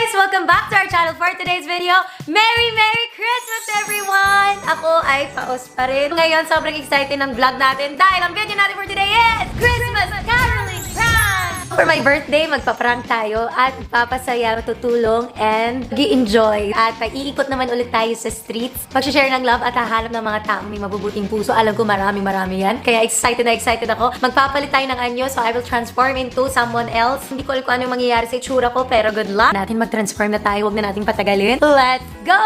guys! Welcome back to our channel for today's video. Merry Christmas everyone! Ako ay paos pa rin. Ngayon, sobrang excited ng vlog natin dahil ang video natin for today is Christmas Caroling Prank! For my birthday, magpa-prank tayo at papasaya, tutulong, and gi-enjoy. At iikot naman ulit tayo sa streets. Mag-share ng love at hahanap ng mga taong may mabubuting puso. Alam ko marami yan. Kaya excited na excited ako. Magpapalit tayo ng anyo, so I will transform into someone else. Hindi ko alam kung ano yung mangyayari sa itsura ko, pero good luck. Natin mag-transform na tayo. Huwag na natin patagalin. Let's go!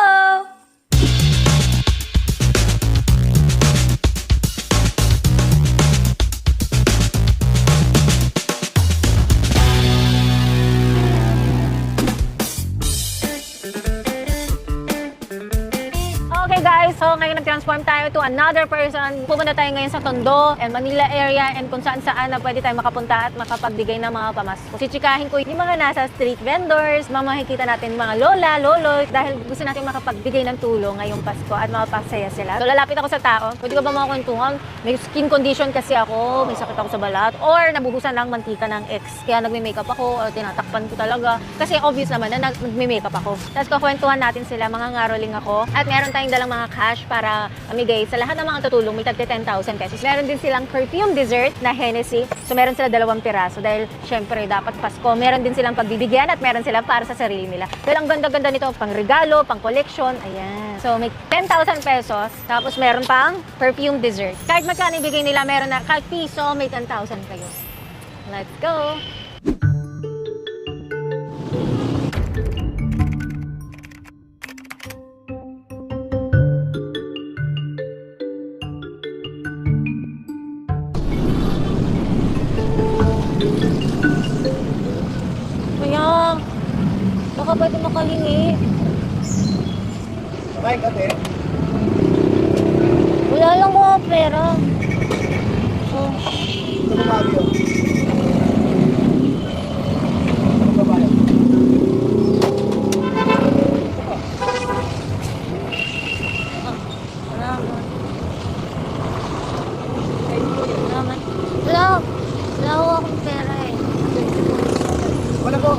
Okay guys, so ngayon nag-transform tayo to another person. Pupunta tayo ngayon sa Tondo and Manila area and kung saan-saan na pwede tayo makapunta at makapagbigay ng mga pamasko. Chichikahin ko yung mga nasa street vendors, makikita natin mga lola, lolo, dahil gusto natin makapagbigay ng tulong ngayong Pasko at mapasaya sila. So lalapit ako sa tao, pwede ko ba makakwentuhan? May skin condition kasi ako, may sakit ako sa balat, or nabuhusan ng mantika ng ex. Kaya nagme-makeup ako or tinatakpan ko talaga. Kasi obvious naman na nagme-makeup ako. Tapos kakwentuhan natin sila, mga ngaroling ako. At meron tayong dalang mga cash para amigay sa lahat ng mga tutulong. May tagti 10,000 pesos. Meron din silang perfume dessert na Hennessy. So meron sila 2 piraso dahil syempre dapat Pasko. Meron din silang pagbibigyan at meron silang para sa sarili nila. Dahil ang ganda-ganda nito, pang regalo, pang collection. Ayan. So may 10,000 pesos. Tapos meron pang perfume dessert. Kahit magkano ibigay nila, meron na kahit piso, may 10,000 kayo. Let's go! Kuya, baka pwede makahingi. Kain ka, te. Wala lang mga pera. Oh. Ito na Mario. Ano ba bayan? Salamat. Salamat. Wala ho akong pera eh. Wala po.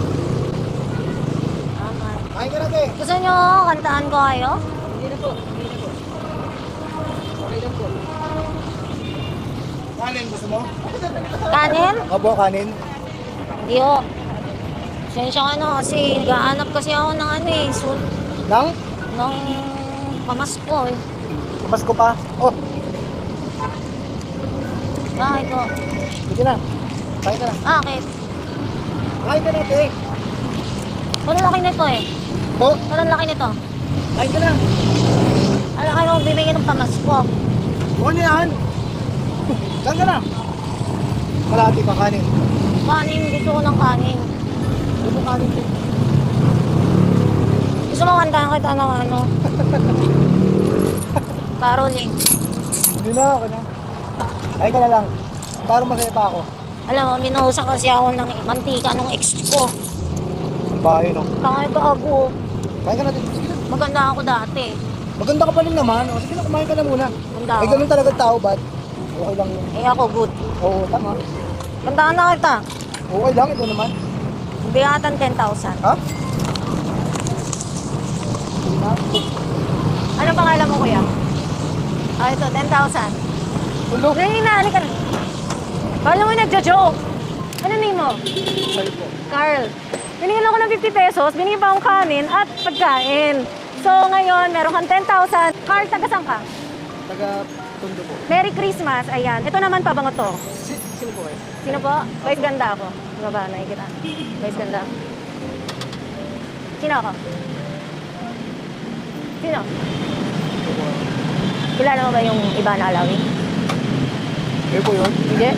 Salamat. Kain ka na, te. Gusto nyo kantaan ko kayo? Hindi na po. Okay lang po. Kanin, gusto mo? Kanin? Opo, kanin. Hindi ho. Sensya ka na kasi nagaanap kasi ako ng ano eh. Nang? Ng pamasko eh. Tumas ko pa. Oh, Bakit ho? sige na. Kain ka na. Bakit? Kain ka na, te. Walang laki nito eh. Po, Walang laki nito. kain ka na. Alam ka nung bibigyan ng pamasko. Bukan na yan. Kain ka na. Malati pa kanin. Kanin, gusto ko ng kanin. Ito kanin, te. Gusto mo kantaan kita ng ano? Caroling. Hindi na, okay na. Kain ka na lang. Para masaya pa ako. Alam mo, minuhusan kasi ako ng mantika ng ex ko. Bahay, no? Tangay ka ako. Kain ka na, te. Sige na. Maganda ako dati. Maganda ka pa rin naman. O, sige na, kumain ka na muna. Maganda Ay, ako. ganun talaga tao, bad. Okay lang yun. Eh ako, good. Oo, tama. Kantaan na kita. Okay lang, ito naman. Bigatan 10,000. Ha? Anong pangalan mo, kuya? Ah, ito, 10,000. Tulog. Ngayon na, halika na. Kala mo nagja-joke. Ano name mo? Sa'yo po. Carl. Binigyan ako ng 50 pesos, binigyan pa akong kanin at pagkain. So ngayon, meron kang 10,000. Carl, taga saan ka? Taga Tondo po. Merry Christmas. Ayan. Ito naman pabango to. Sino po kayo? Sino po? Vice ganda ako. Baba, nakikita. Vice ganda. Sino ako? Sino? Kilala mo ba yung iba na Alawi? Kayo po yun? Hindi.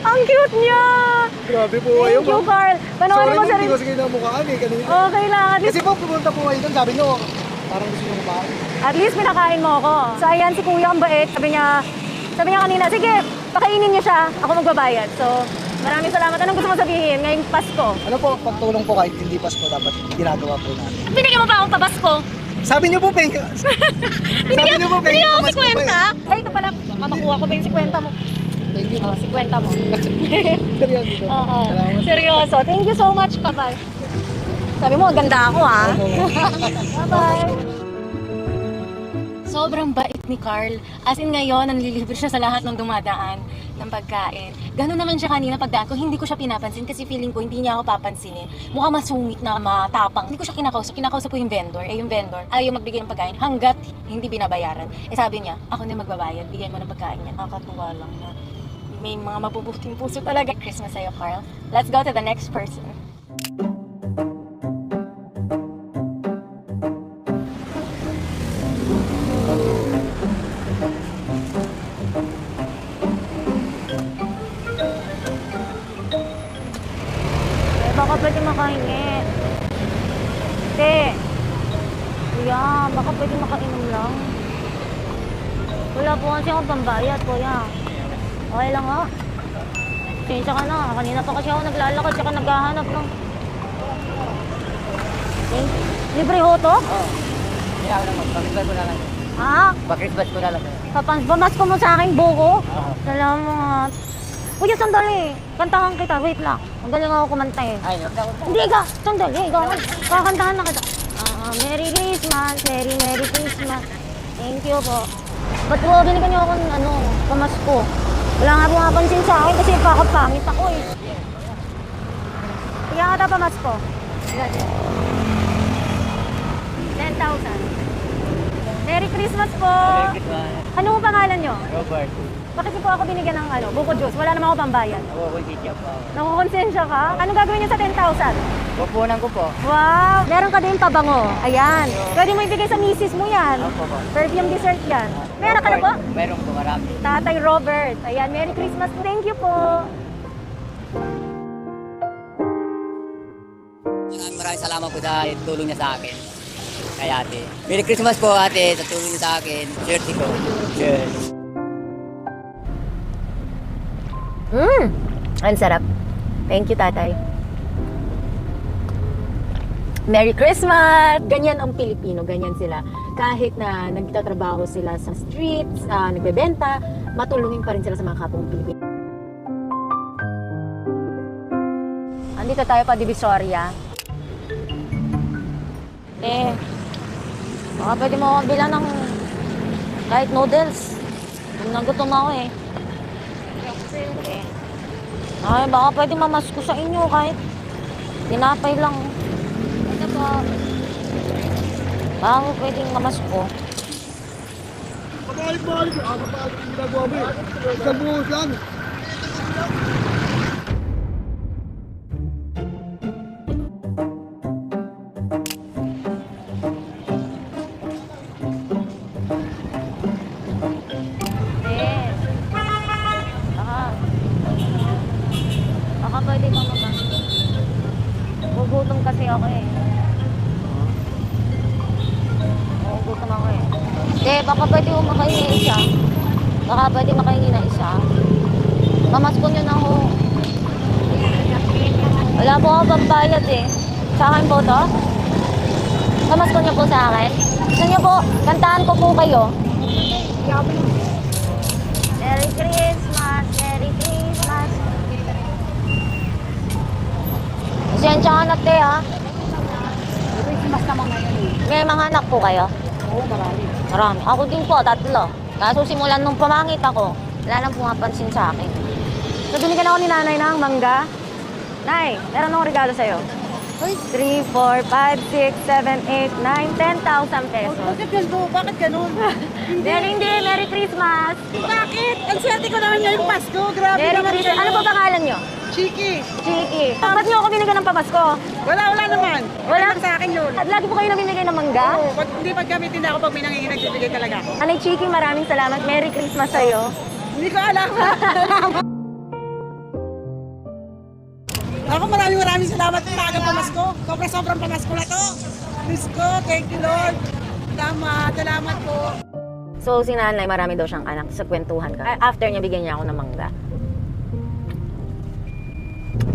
Ang cute niya! Grabe po kayo, Thank you, ma'am. Carl. Panoorin Sorry mo po, sa hindi ko sige na mukhaan eh. Kanina. Okay lang. At least, Kasi po, pumunta po kayo doon. Sabi nyo, parang gusto nyo kumain. at least pinakain mo ako. So ayan, si Kuya ang bait. Sabi niya kanina, sige, pakainin niyo siya. Ako magbabayad. So, maraming salamat. Anong gusto mo sabihin ngayong Pasko? Ano po, pagtulong po kahit hindi Pasko, dapat ginagawa po natin. Binigyan mo pa akong pabasko. Sabi nyo po, Peng. Sabi nyo po, Peng. Binigyan ako Pasko pa 50. Ay, ito pala. Baka makuha ko pa yung 50 mo. Thank you. Oh, 50 mo. Seryoso. Oo. Salamat. Seryoso. Thank you so much, Kapal. Sabi mo, ganda ako, ha? Bye-bye. Sobrang bait ni Carl. As in ngayon, nanlilibre siya sa lahat ng dumadaan ng pagkain. Ganun naman siya kanina pagdaan ko. Hindi ko siya pinapansin kasi feeling ko hindi niya ako papansinin. Mukhang masungit na matapang. Hindi ko siya kinakausap. Kinakausap ko yung vendor. Yung vendor ayaw magbigay ng pagkain hanggat hindi binabayaran. Sabi niya, ako na magbabayad. Bigay mo ng pagkain niya. Nakakatuwa lang na. May mga mabubuting puso talaga. Christmas sa'yo, Carl. Let's go to the next person. Baka pwede makahingi. Te. Kuya, baka pwede makainom lang. Wala po kasi akong pambayad, kuya. Okay lang ha. Sensya ka na. Kanina pa kasi ako naglalakad tsaka naghahanap ng... Eh, libre ho to? Oo. Hindi ako naman. Pakisbas ko na lang. Ha? Pakisbas ko na lang. Bamasko mo sa aking buko? Oo. Salamat. Kuya, sandali. Kantahan kita. Wait lang. Ang galing ako kumanta eh. Ay, no. Hindi ka! Sandali! Ikaw! Kakantahan na kita. Merry Christmas! Merry Christmas! Thank you po. Ba't po binigyan niyo ako ng pamasko? Wala nga pumapansin sa akin kasi pakapangit ako eh. Kaya nga ta pamasko. 10,000. Merry Christmas po! Ano po pangalan niyo? Robert. Bakit niyo po ako binigyan ng buko juice? Wala naman ako pambayad. Ako ko sitya po. Nakukonsensya ka? Anong gagawin niyo sa 10,000? Pupunan ko po. Wow! Meron ka din pabango. Ayan. Pwede mo ibigay sa misis mo yan. Opo po. Perfume dessert yan. Meron ka na po? Meron po, marami. Tatay Robert. Ayan, Merry Christmas. Thank you po. Maraming salamat po sa tulong niya sa akin. Kay ate. Merry Christmas po ate sa tulong niya sa akin. Swerte ko. Cheers. Ang sarap. Thank you, tatay. Merry Christmas! Ganyan ang Pilipino, ganyan sila. Kahit na nagtatrabaho sila sa streets, nagbebenta, matulungin pa rin sila sa mga kapong Pilipino. Andito tayo pa Divisoria. Baka pwede mo akong bilang ng kahit noodles. Nagutom ako eh. Ay, baka pwede mamasko sa inyo kahit tinapay lang. Ano po? Baka pwedeng mamasko. Pabalik-balik. Pabalik ang ginagawa mo eh. Isang buhos lang. Baka pwede bang mamasko. Gugutom kasi ako eh. Gugutom ako eh. Baka pwede mo makahingi isa. Baka pwede makahingi na isa. Mamasko nyo na ho. Wala po ako pambayad eh. Sa akin po to? Pamasko nyo po sa akin. Gusto nyo po, kantahan ko po kayo. Merry Christmas! Merry Christmas! Pasensya ka na, te, ha? Christmas naman ngayon eh. May mga anak po kayo? Oo, marami. Marami. Ako din po, 3. Kaso simulan nung pamangit ako, wala nang pumapansin sa akin. So, binigyan ako ni nanay ng mangga. Nay, meron akong regalo sa'yo. 3, 4, 5, 6, 7, 8, 9, 10,000 pesos. Bakit ganito? Bakit ganun? Hindi. Merry Christmas! Bakit? Ang swerte ko naman ngayong Pasko. Grabe Merry naman Christmas! kayo. Ano po pangalan nyo? Chiki. Chiki. Ba't nyo ako binigyan ng pamasko? Wala naman. Wala? Lang sa akin yun. At lagi po kayo nabibigay ng mangga? Oo, hindi pagkamitin na ako pag may nangingi nagbibigay talaga ako. Anay Chiki, maraming salamat. Merry Christmas sa'yo. Hindi ko alam. Ako maraming salamat sa aking pamasko. Sobrang pamasko na to. Diyos ko, thank you Lord. Salamat po. So, si nanay, marami daw siyang anak sa kwentuhan ka. After niya, bigyan niya ako ng mangga.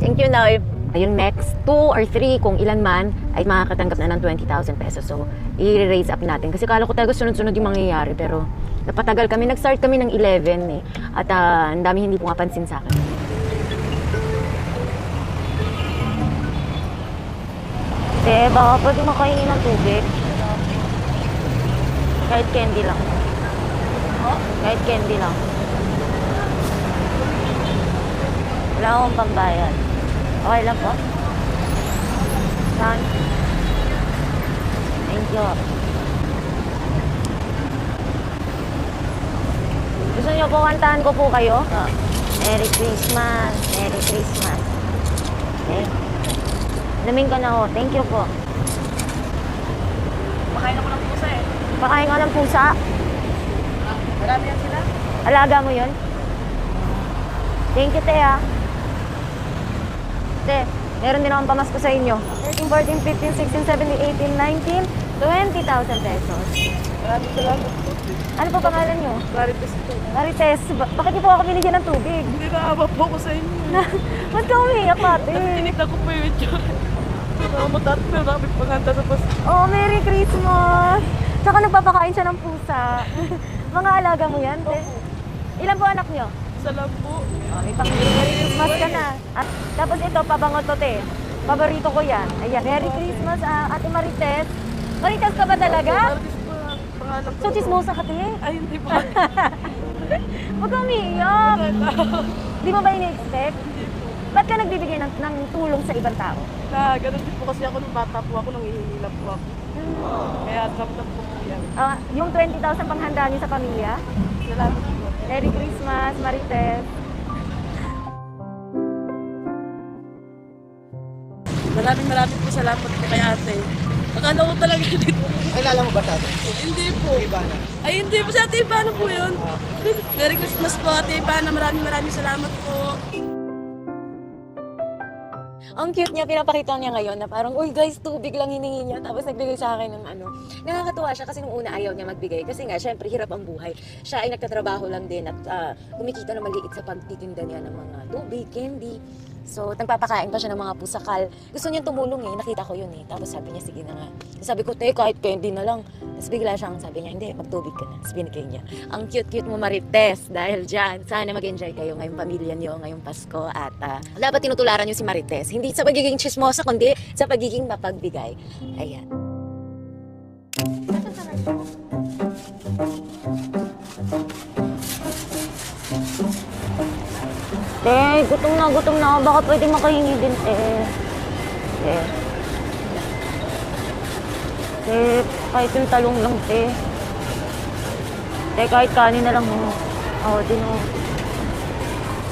Thank you, Nay. Yung next 2 or 3, kung ilan man, ay makakatanggap na ng 20,000 pesos. So, i-raise up natin. Kasi kala ko talaga sunod-sunod yung mangyayari. Pero, napatagal kami. Nag-start kami ng 11 eh. At ang dami hindi pumapansin sa akin. Baka pwede makainin ng tubig. Kahit candy lang. Kahit candy lang. Wala akong pambayad. Okay lang po? Saan? Thank you. Gusto niyo po kantahan ko po kayo? Merry Christmas! Merry Christmas! Okay. Laming ka na ho. Thank you po. Makain ako ng pusa eh. Pakain ka ng pusa. Marami yan sila. Alaga mo yun? Thank you, te, ha. Te, meron din akong pamasko sa inyo. 13, 14, 15, 16, 17, 18, 19, 20,000 pesos. Maraming salamat po. Ano po pangalan nyo? Claritas po. Marites, bakit niyo po ako binigyan ng tubig? Hindi naawa po ako sa inyo. Ba't ka umiiyak, ate? Tinignan ko po yung itsura. Salamat at marami panganta sa pas. Oh, Merry Christmas! Tsaka nagpapakain siya ng pusa. Mga alaga mo yan, te? Ilan po anak nyo? Salam po. Oh, may Merry Christmas ka na. At tapos ito, pabango to, te. Paborito ko yan. Ayan, Merry Christmas, Ate Marites. Marites ka ba talaga? Artist po ang pangalan ko. So, chismosa ka, te? Ay, hindi po. Huwag ka umiiyak. Di mo ba ini-expect? Ba't ka nagbibigay ng tulong sa ibang tao? Na, ganun din po kasi ako nung bata po ako, nang ihihilap po ako. Kaya ramdam po po yan. Yung 20,000 panghanda niyo sa pamilya? Salamat po. Merry Christmas, Marites. Maraming po salamat po kay ate. Akala ko talaga dito. Ay, lala mo ba tayo? Hindi po. Ay, hindi po. Sa Ate Ivana po yun. Merry Christmas po, Ate Ivana. Maraming salamat po. Ang cute niya, pinapakita niya ngayon na parang, uy guys, tubig lang hiningi niya. Tapos nagbigay sa akin ng ano. Nakakatuwa siya kasi nung una ayaw niya magbigay. Kasi nga, syempre, hirap ang buhay. Siya ay nagtatrabaho lang din at kumikita na maliit sa pagtitinda niya ng mga tubig, candy. So, nagpapakain pa siya ng mga pusakal. Gusto niya tumulong eh, nakita ko yun eh. Tapos sabi niya, sige na nga. Sabi ko, te, kahit candy na lang. Tapos bigla siyang sabi niya, hindi, magtubig ka na. Tapos binigay niya. Ang cute-cute mo, Marites. Dahil dyan, sana mag-enjoy kayo ngayong pamilya niyo, ngayong Pasko. At dapat tinutularan niyo si Marites. Hindi sa pagiging chismosa, kundi sa pagiging mapagbigay. Ayan. Te, gutom na ako. Baka pwede makahingi din, te. Te, kahit yung talong lang, te. Te, kahit kanin na lang mo. Ako din, oh.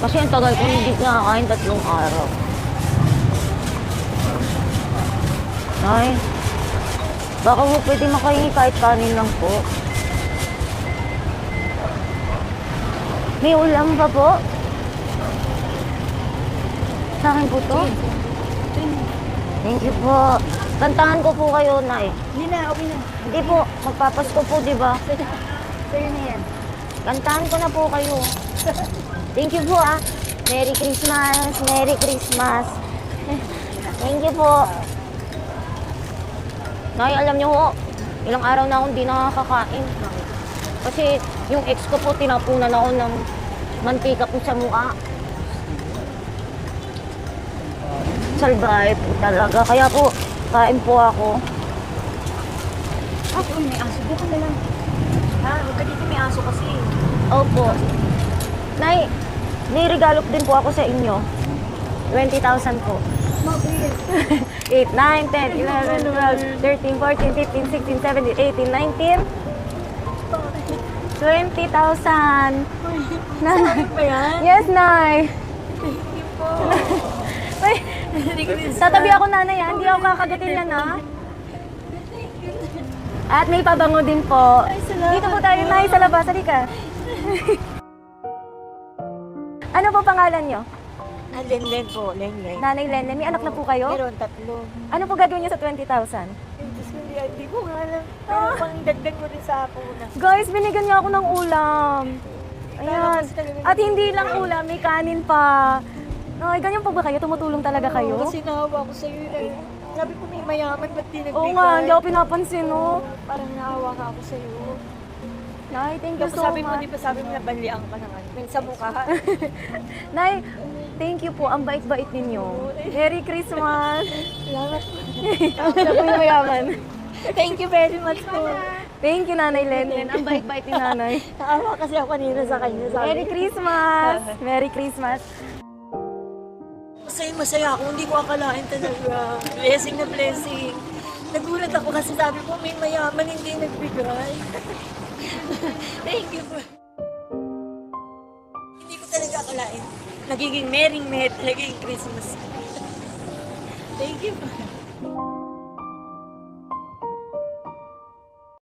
Kasi ang tagal ko hindi nakakain 3 araw. Ay, baka mo pwede makahingi kahit kanin lang po. May ulam pa po? Sa akin po to? Thank you po. Kantahan ko po kayo, Nay. Hindi na, okay na. Hindi po, magpapasko po, di ba? Sa'yo na yan. Kantahan ko na po kayo. Thank you po, Merry Christmas, Merry Christmas. Thank you po. Nay, alam niyo po, ilang araw na akong di nakakakain. Kasi yung ex ko po, tinapunan ako ng mantika po sa mukha. Salbahe po talaga. Kaya po, kain po ako. Uy, may aso. Doon ka na lang. Huwag ka dito, may aso kasi. Opo. Nay, may regalo din po ako sa inyo. 20,000 po. 8, 9, 10, 11, 12, 13, 14, 15, 16, 17, 18, 19. 20,000. Nay. ba yan? Yes, Nay. Thank you po. Ay, tatabi ako, nanay, hindi ako kakagatin na, na. At may pabango din po. Dito po tayo, Nay, sa labas. Halika. Ano po pangalan nyo? Lenlen po, Lenlen. Nanay Lenlen, may anak na po kayo? Meron 3. Ano po gagawin niyo sa 20,000? Hindi ko nga alam. Pero pang dagdag ko rin sa punas. Guys, binigyan niya ako ng ulam. Ayan. At hindi lang ulam, may kanin pa. Ay, ganyan pa ba kayo? Tumutulong talaga kayo? Kasi naawa ko sa'yo eh. Sabi ko may mayaman, ba't di nagbigay? Oo nga, hindi ako pinapansin, no? Parang naawa nga ako sa'yo. Nay, thank you Tapos so sabi mo, much. di ba sabi mo nabalian ka naman? Sa mukha. Nay, thank you po. Ang bait-bait ninyo. Merry Christmas! Salamat po. Siya po yung mayaman. Thank you very much po. Thank you, Nanay Lenlen. Ang bait-bait ni Nanay. Naawa kasi ako kanina sa kanya. Merry Christmas! Merry Christmas! Masaya ako, hindi ko akalain talaga. Blessing na blessing. Nagulat ako kasi sabi ko may mayaman hindi nagbigay. Thank you po. Hindi ko talaga akalain. Nagiging merry talaga yung Christmas. Thank you po.